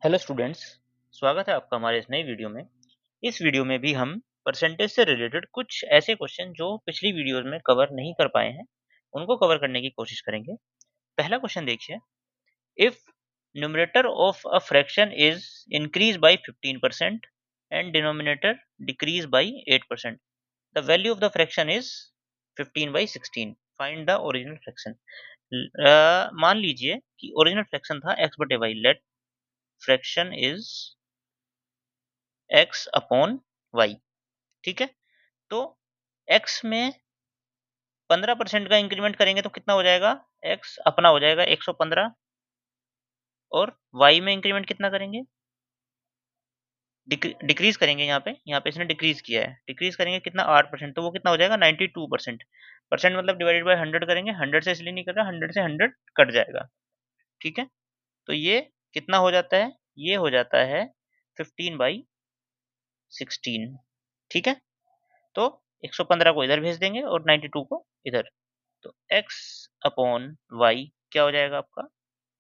Hello students, स्वागत है आपका हमारे इस नई वीडियो में। इस वीडियो में भी हम परसेंटेज से रिलेटेड कुछ ऐसे क्वेश्चन जो पिछली वीडियोस में कवर नहीं कर पाए हैं, उनको कवर करने की कोशिश करेंगे। पहला क्वेश्चन देखिए, if numerator of a fraction is increase by 15% and denominator decrease by 8%, the value of the fraction is 15/16, find the original fraction. मान लीजिए कि ओरिजिनल फ्रैक्शन था x/y, let fraction is x upon y। ठीक है, तो x में 15% का increment करेंगे तो कितना हो जाएगा, x अपना हो जाएगा 115, और y में इंक्रीमेंट कितना करेंगे, डिक्रीज करेंगे। यहाँ पे इसने डिक्रीज किया है, डिक्रीज करेंगे कितना, 8%, तो वो कितना हो जाएगा 92%। परसेंट मतलब डिवाइडेड बाय 100 करेंगे, 100 से इसलिए नहीं कर रहा, 100 से 100 कट जाएगा। ठीक है, तो ये कितना हो जाता है, ये हो जाता है 15/16। ठीक है, तो 115 को इधर भेज देंगे और 92 को इधर, तो x अपॉन वाई क्या हो जाएगा आपका,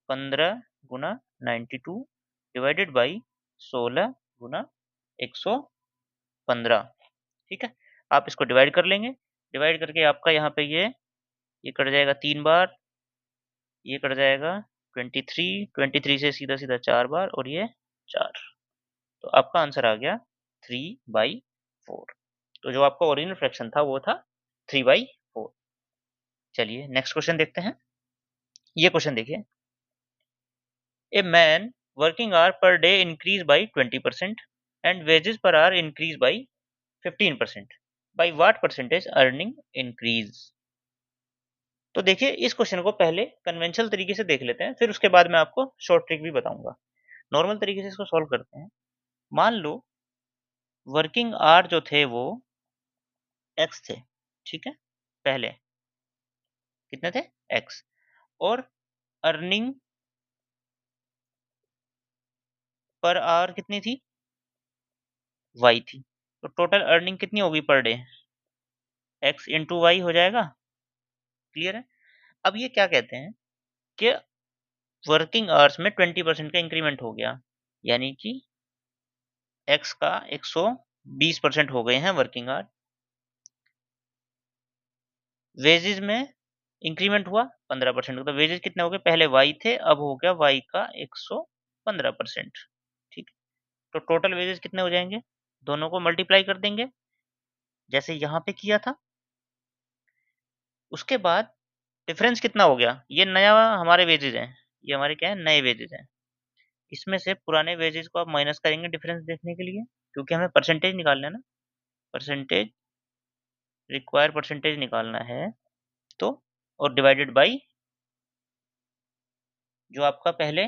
15 गुना 92 डिवाइडेड बाई 16 गुना 115। ठीक है, आप इसको डिवाइड कर लेंगे, डिवाइड करके आपका यहाँ पे ये कट जाएगा 3 बार, ये कट जाएगा 23, 23 से सीधा सीधा 4 बार, और ये 4, तो आपका आंसर आ गया 3/4। तो जो आपका ओरिजिनल फ्रैक्शन था वो था 3/4। चलिए नेक्स्ट क्वेश्चन देखते हैं। ये क्वेश्चन देखिए, a man working hour per day increase by 20% and wages per hour increase by 15%, by what percentage earning increase. तो देखिए इस क्वेश्चन को पहले कन्वेंशनल तरीके से देख लेते हैं, फिर उसके बाद मैं आपको शॉर्ट ट्रिक भी बताऊंगा। नॉर्मल तरीके से इसको सॉल्व करते हैं। मान लो वर्किंग आवर जो थे वो एक्स थे, ठीक है, पहले कितने थे, एक्स, और अर्निंग पर आवर कितनी थी, वाई थी। तो टोटल अर्निंग कितनी होगी per day, x into Y हो जाएगा। क्लियर है। अब ये क्या कहते हैं कि वर्किंग आवर्स में 20% का इंक्रीमेंट हो गया, यानी कि एक्स का 120% हो गए हैं वर्किंग आवर। वेजेस में इंक्रीमेंट हुआ 15%, तो वेजेस कितने हो गए, पहले वाई थे, अब हो गया वाई का 115%। ठीक, तो टोटल वेजेस कितने हो जाएंगे, दोनों को मल्टीप्लाई कर देंगे जैसे यहाँ पे किया था। उसके बाद डिफरेंस कितना हो गया, ये नया हमारे वेजेस हैं, ये हमारे क्या है, नए वेजेस हैं। इसमें से पुराने वेजेस को आप माइनस करेंगे डिफरेंस देखने के लिए, क्योंकि हमें परसेंटेज निकालना है ना, परसेंटेज, रिक्वायर परसेंटेज निकालना है। तो और डिवाइडेड बाई जो आपका पहले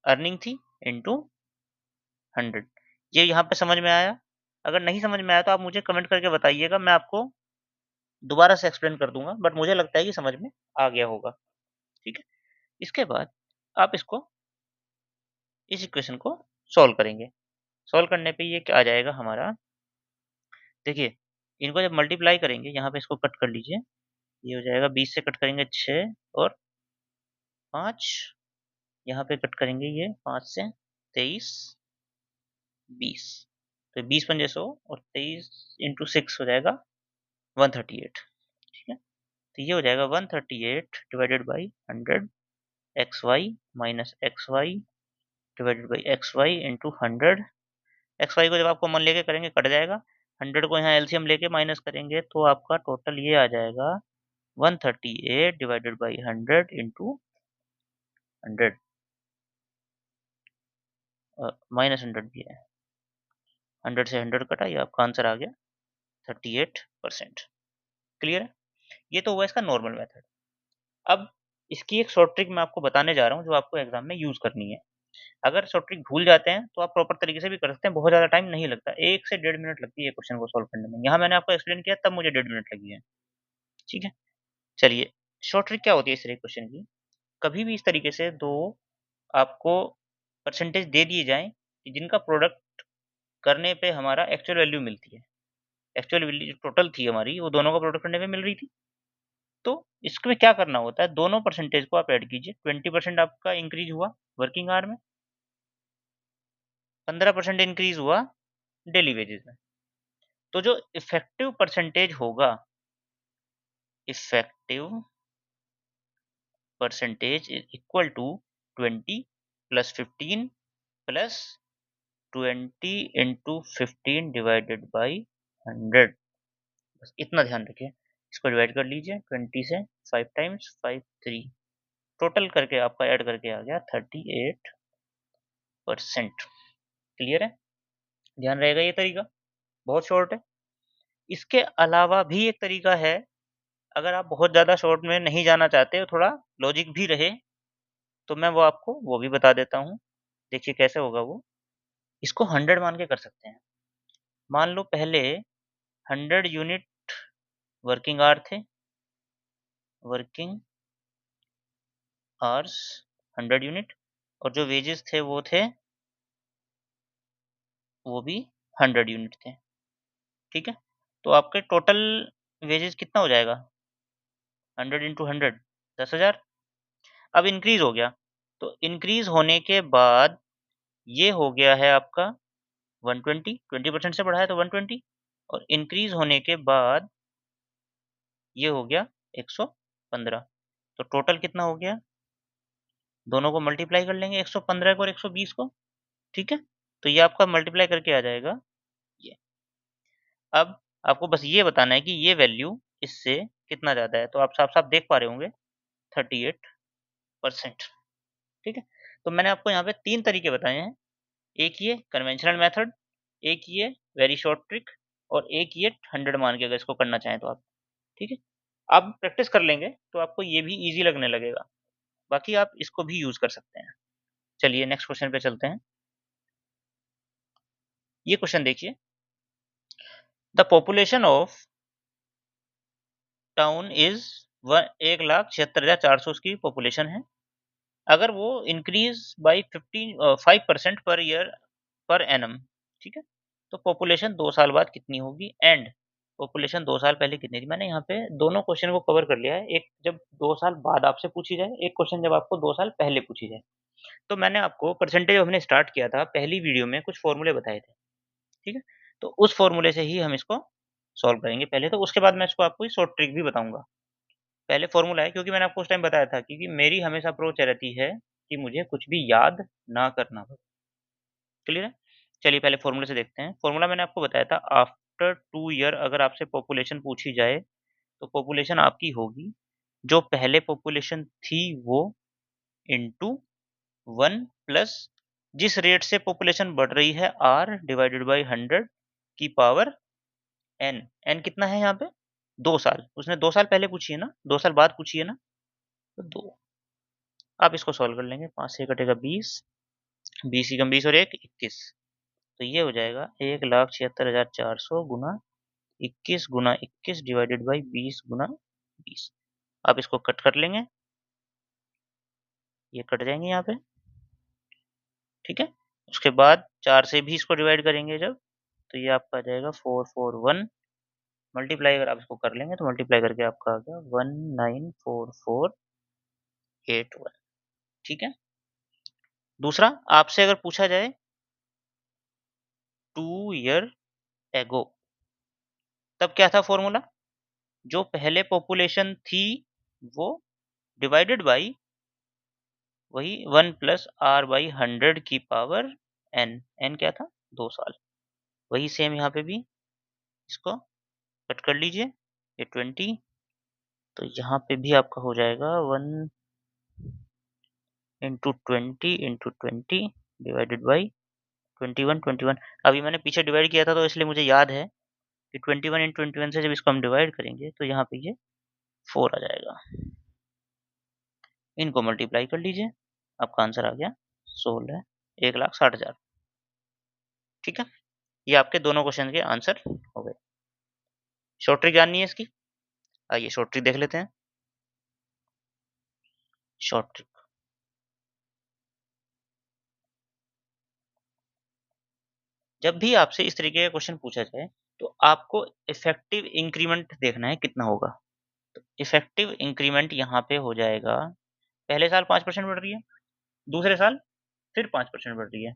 अर्निंग थी इंटू 100। ये यहाँ पे समझ में आया? अगर नहीं समझ में आया तो आप मुझे कमेंट करके बताइएगा, मैं आपको दोबारा से एक्सप्लेन कर दूंगा, बट मुझे लगता है कि समझ में आ गया होगा। ठीक है, इसके बाद आप इसको, इस इक्वेशन को सॉल्व करेंगे। सॉल्व करने पे ये क्या आ जाएगा हमारा, देखिए इनको जब मल्टीप्लाई करेंगे, यहाँ पे इसको कट कर लीजिए, ये हो जाएगा 20 से कट करेंगे 6 और 5, यहाँ पे कट करेंगे ये 5 से 23, 20, तो 20 पंजे 100 और 23 इंटू 6 हो जाएगा 138। ठीक है, तो ये हो जाएगा 138 divided by 100 x y minus x y divided by x y into 100। X y को जब आपको मन लेके करेंगे कट जाएगा, 100 को यहाँ एलसीएम लेके माइनस करेंगे तो आपका टोटल ये आ जाएगा 138 डिवाइडेड बाई 100 इंटू 100, माइनस 100 भी है, 100 से 100 कटा, ये आपका आंसर आ गया 38%। क्लियर है, ये तो हुआ इसका नॉर्मल मेथड। अब इसकी एक शॉर्ट ट्रिक मैं आपको बताने जा रहा हूँ जो आपको एग्जाम में यूज करनी है। अगर शॉर्ट ट्रिक भूल जाते हैं तो आप प्रॉपर तरीके से भी कर सकते हैं, बहुत ज़्यादा टाइम नहीं लगता, 1 से 1.5 मिनट लगती है क्वेश्चन को सॉल्व करने में। यहाँ मैंने आपको एक्सप्लेन किया तब मुझे 1.5 मिनट लगी है। ठीक है, चलिए शॉर्ट ट्रिक क्या होती है इस तरह क्वेश्चन की, कभी भी इस तरीके से दो आपको परसेंटेज दे दिए जाएँ कि जिनका प्रोडक्ट करने पे हमारा एक्चुअल वैल्यू मिलती है। एक्चुअल वैल्यू जो टोटल थी हमारी वो दोनों का प्रोडक्ट करने पे मिल रही थी। तो इसमें क्या करना होता है, दोनों परसेंटेज को आप ऐड कीजिए, 20% आपका इंक्रीज हुआ वर्किंग आवर में, 15% इंक्रीज हुआ डेली वेजेस में। तो जो इफेक्टिव परसेंटेज होगा, effective percentage is equal to 20 plus 15 plus 20 into 15 divided by 100। बस इतना ध्यान रखिए। इसको डिवाइड कर लीजिए 20 से, 5 टाइम्स 5 3, टोटल करके आपका ऐड करके आ गया 38%। क्लियर है? ध्यान रहेगा ये तरीका, बहुत शॉर्ट है। इसके अलावा भी एक तरीका है, अगर आप बहुत ज़्यादा शॉर्ट में नहीं जाना चाहते, थोड़ा लॉजिक भी रहे, तो मैं वो आपको वो भी बता देता हूँ। देखिए कैसे होगा वो। इसको 100 मान के कर सकते हैं। मान लो पहले 100 यूनिट वर्किंग आवर थे, वर्किंग आवर्स 100 यूनिट, और जो वेजेस थे वो भी 100 यूनिट थे। ठीक है? तो आपके टोटल वेजेस कितना हो जाएगा? 100 इंटू 100, 10,000। अब इंक्रीज हो गया, तो इंक्रीज होने के बाद ये हो गया है आपका 120, 20% से बढ़ा है तो 120, और इंक्रीज होने के बाद ये हो गया 115। तो टोटल कितना हो गया? दोनों को मल्टीप्लाई कर लेंगे, 115 को और 120 को। ठीक है? तो ये आपका मल्टीप्लाई करके आ जाएगा ये। अब आपको बस ये बताना है कि ये वैल्यू इससे कितना ज़्यादा है, तो आप साफ-साफ देख पा रहे होंगे 38%। ठीक है? तो मैंने आपको यहाँ पे 3 तरीके बताए हैं। एक ये कन्वेंशनल मेथड, एक ये वेरी शॉर्ट ट्रिक, और एक ये 100 मान के अगर इसको करना चाहें तो आप। ठीक है? आप प्रैक्टिस कर लेंगे तो आपको ये भी ईज़ी लगने लगेगा। बाकी आप इसको भी यूज़ कर सकते हैं। चलिए नेक्स्ट क्वेश्चन पे चलते हैं। ये क्वेश्चन देखिए, the population of town is 1,76,400 उसकी पॉपुलेशन है। अगर वो increase by 5% per year per annum, ठीक है, तो पॉपुलेशन 2 साल बाद कितनी होगी? एंड पॉपुलेशन 2 साल पहले कितनी थी? मैंने यहाँ पे दोनों क्वेश्चन को कवर कर लिया है। एक जब 2 साल बाद आपसे पूछी जाए, एक क्वेश्चन जब आपको 2 साल पहले पूछी जाए। तो मैंने आपको परसेंटेज हमने स्टार्ट किया था पहली वीडियो में, कुछ फॉर्मूले बताए थे। ठीक है? तो उस फॉर्मूले से ही हम इसको सॉल्व करेंगे पहले, तो उसके बाद मैं इसको आपको शॉर्ट ट्रिक भी बताऊंगा। पहले फॉर्मूला है, क्योंकि मैंने आपको उस टाइम बताया था, क्योंकि मेरी हमेशा अप्रोच रहती है कि मुझे कुछ भी याद ना करना पड़े। क्लियर है? चलिए पहले फॉर्मूले से देखते हैं। फॉर्मूला मैंने आपको बताया था, आफ्टर 2 ईयर अगर आपसे पॉपुलेशन पूछी जाए, तो पॉपुलेशन आपकी होगी जो पहले पॉपुलेशन थी वो इंटू 1 प्लस जिस रेट से पॉपुलेशन बढ़ रही है r डिवाइडेड बाई 100 की पावर n। n कितना है यहाँ पे? 2 साल। उसने 2 साल पहले पूछी है ना, 2 साल बाद पूछी है ना, तो 2। आप इसको सॉल्व कर लेंगे, 5 से कटेगा 20, 20 एकम 20 और 1 21। तो ये हो जाएगा 1,76,400 गुना 21 गुना 21 डिवाइडेड बाई 20 गुना 20। आप इसको कट कर लेंगे, ये कट जाएंगे यहाँ पे। ठीक है? उसके बाद 4 से भी इसको डिवाइड करेंगे जब, तो ये आपका आ जाएगा 441। मल्टीप्लाई अगर आप इसको कर लेंगे तो मल्टीप्लाई करके आपका आ गया 194481। ठीक है? दूसरा, आपसे अगर पूछा जाए 2 ईयर एगो, तब क्या था फॉर्मूला? जो पहले पॉपुलेशन थी वो डिवाइडेड बाई वही 1 प्लस r बाई 100 की पावर n। n क्या था? 2 साल। वही सेम यहाँ पे भी, इसको कट कर लीजिए, ये 20, तो यहाँ पे भी आपका हो जाएगा 1 इंटू 20 इंटू 20 डिवाइडेड बाई 21। अभी मैंने पीछे डिवाइड किया था तो इसलिए मुझे याद है कि 21 इंटू 21 से जब इसको हम डिवाइड करेंगे तो यहाँ पे ये 4 आ जाएगा। इनको मल्टीप्लाई कर लीजिए, आपका आंसर आ गया 16, 1,60,000। ठीक है? ये आपके दोनों क्वेश्चन के आंसर हो गए। शॉर्ट ट्रिक जाननी है इसकी? आइए शॉर्ट ट्रिक देख लेते हैं। शॉर्ट ट्रिक, जब भी आपसे इस तरीके का क्वेश्चन पूछा जाए तो आपको इफेक्टिव इंक्रीमेंट देखना है कितना होगा। तो इफेक्टिव इंक्रीमेंट यहाँ पे हो जाएगा, पहले साल 5% बढ़ रही है, दूसरे साल फिर 5% बढ़ रही है,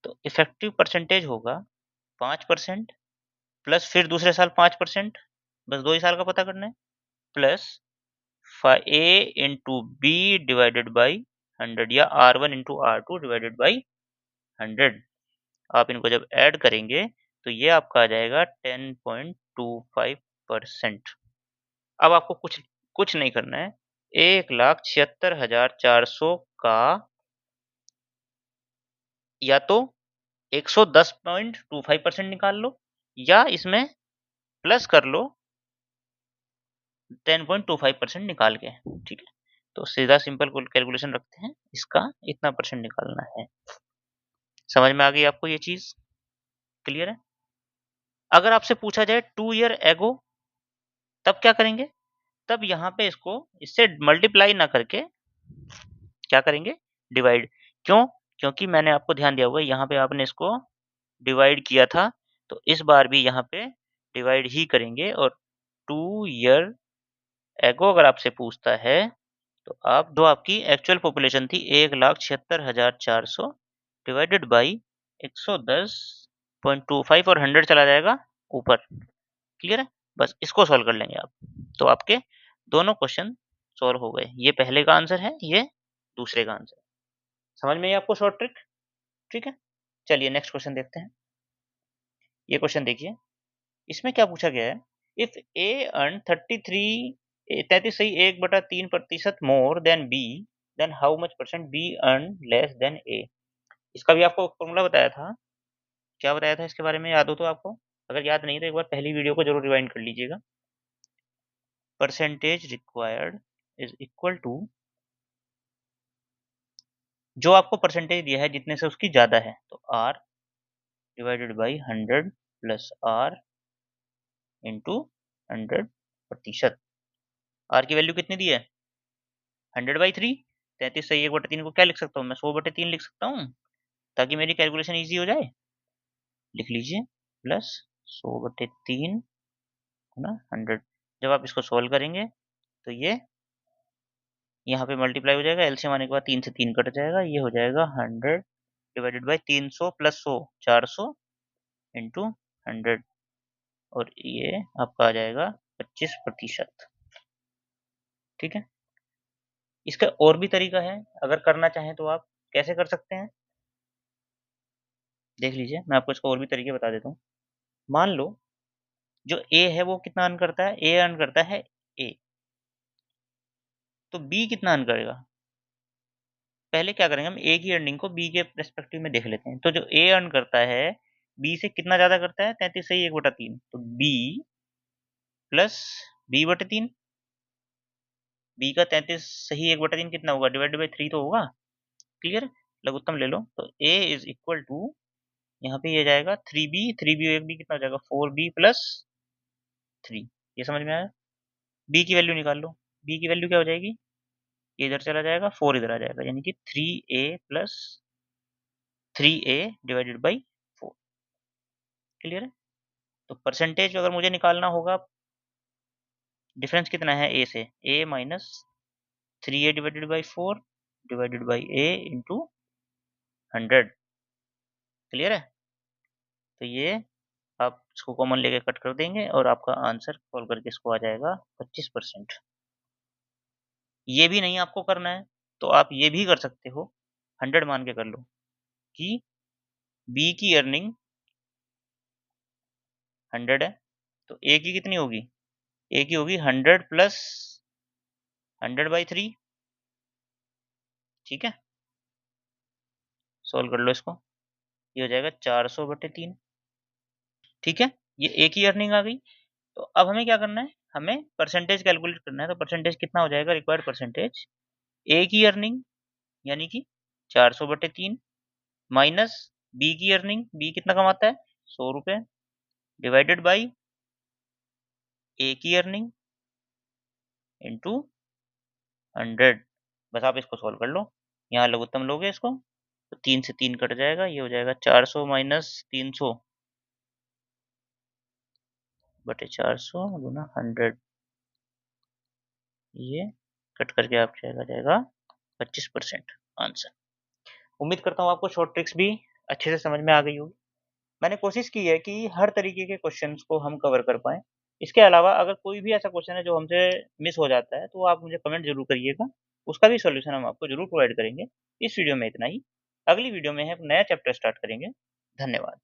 तो इफेक्टिव परसेंटेज होगा 5% प्लस फिर दूसरे साल 5%, बस 2 ही साल का पता करना है, plus a into b divided by 100 या R1 into R2 divided by 100। आप इनको जब ऐड करेंगे तो ये आपका आ जाएगा 10.25%। अब आपको कुछ कुछ नहीं करना है, 1,76,400 का या तो 110.25% निकाल लो या इसमें प्लस कर लो 10.25% निकाल के, ठीक है। तो सीधा सिंपल कैलकुलेशन रखते हैं, इसका इतना परसेंट निकालना है। समझ में आ गई आपको ये चीज? क्लियर है? अगर आपसे पूछा जाए 2 ईयर एगो, तब क्या करेंगे? तब यहाँ पे इसको इससे मल्टीप्लाई ना करके क्या करेंगे? डिवाइड। क्यों? क्योंकि मैंने आपको ध्यान दिया होगा यहाँ पे आपने इसको डिवाइड किया था, तो इस बार भी यहाँ पे डिवाइड ही करेंगे। और 2 ईयर एगो अगर आपसे पूछता है तो आप जो आपकी एक्चुअल पॉपुलेशन थी 1,76,400 डिवाइडेड बाई 110.25 और 100 चला जाएगा ऊपर। क्लियर है? बस इसको सॉल्व कर लेंगे आप, तो आपके दोनों क्वेश्चन सॉल्व हो गए। ये पहले का आंसर है, ये दूसरे का आंसर। समझ में आई आपको शॉर्ट ट्रिक? ठीक है, चलिए नेक्स्ट क्वेश्चन देखते हैं। ये क्वेश्चन देखिए, इसमें क्या पूछा गया है? इफ ए अर्न 33 सही 1/3% more than B, then how much percent B earn less than A. इसका भी आपको फॉर्मूला बताया था। क्या बताया था इसके बारे में, याद हो तो आपको? अगर याद नहीं तो एक बार पहली वीडियो को जरूर रिवाइंड कर लीजिएगा। Percentage required is equal to, जो आपको परसेंटेज दिया है जितने से उसकी ज्यादा है, तो R divided by 100 plus R into 100%। R की वैल्यू कितनी दी है? 100/3। 33 सही 1/3 को क्या लिख सकता हूँ मैं? 100/3 लिख सकता हूँ, ताकि मेरी कैलकुलेशन ईजी हो जाए। लिख लीजिए, प्लस 100/3 है ना 100। जब आप इसको सोल्व करेंगे तो ये यहाँ पे मल्टीप्लाई हो जाएगा, एलसीएम आने के बाद 3 से 3 कट जाएगा, ये हो जाएगा 100 डिवाइडेड बाई 300 प्लस 100 400 इंटू 100, और ये आपका आ जाएगा 25%। ठीक है, इसका और भी तरीका है, अगर करना चाहें तो आप कैसे कर सकते हैं, देख लीजिए। मैं आपको इसका और भी तरीके बता देता हूँ। मान लो जो ए है वो कितना अर्न करता है? ए अर्न करता है ए, तो बी कितना अर्न करेगा? पहले क्या करेंगे, हम ए की अर्निंग को बी के पर्सपेक्टिव में देख लेते हैं। तो जो ए अर्न करता है बी से कितना ज्यादा करता है? 33 सही 1/3, तो बी प्लस b/3। बी का 33 सही 1/3 कितना होगा? डिवाइडेड बाई 3 तो होगा। क्लियर? लघुत्तम ले लो, तो ए इज इक्वल टू, यहाँ पे ये जाएगा 3b, 3b एक बी कितना हो जाएगा? 4b plus 3। ये समझ में आया? बी की वैल्यू निकाल लो। बी की वैल्यू क्या हो जाएगी? ये इधर चला जाएगा, 4 इधर आ जाएगा, यानी कि 3a plus 3a divided by 4। Clear है? तो परसेंटेज अगर मुझे निकालना होगा, डिफरेंस कितना है ए से? A minus 3a divided by 4 divided by a into 100। Clear है? तो ये आप इसको कॉमन लेके कट कर देंगे और आपका आंसर सॉल्व करके इसको आ जाएगा 25%। ये भी नहीं आपको करना है तो आप ये भी कर सकते हो, 100 मान के कर लो कि बी की अर्निंग 100 है, तो ए की कितनी होगी? ए की होगी 100 प्लस 100/3। ठीक है, सॉल्व कर लो इसको, ये हो जाएगा 400/3। ठीक है, ये ए की अर्निंग आ गई। तो अब हमें क्या करना है? हमें परसेंटेज कैलकुलेट करना है। तो परसेंटेज कितना हो जाएगा? रिक्वायर्ड परसेंटेज ए की अर्निंग यानी कि 400/3 माइनस बी की अर्निंग, बी कितना कमाता है? 100 रुपए, डिवाइडेड बाई ए की अर्निंग इंटू 100। बस आप इसको सॉल्व कर लो, यहाँ लघुत्तम लोगे इसको तो 3 से 3 कट जाएगा, ये हो जाएगा 400 माइनस 300 बटे 400 गुना 100। ये कट करके आपका जाएगा 25% आंसर। उम्मीद करता हूँ आपको शॉर्ट ट्रिक्स भी अच्छे से समझ में आ गई होगी। मैंने कोशिश की है कि हर तरीके के क्वेश्चंस को हम कवर कर पाएँ। इसके अलावा अगर कोई भी ऐसा क्वेश्चन है जो हमसे मिस हो जाता है, तो आप मुझे कमेंट ज़रूर करिएगा। उसका भी सॉल्यूशन हम आपको ज़रूर प्रोवाइड करेंगे। इस वीडियो में इतना ही। अगली वीडियो में हम नया चैप्टर स्टार्ट करेंगे। धन्यवाद।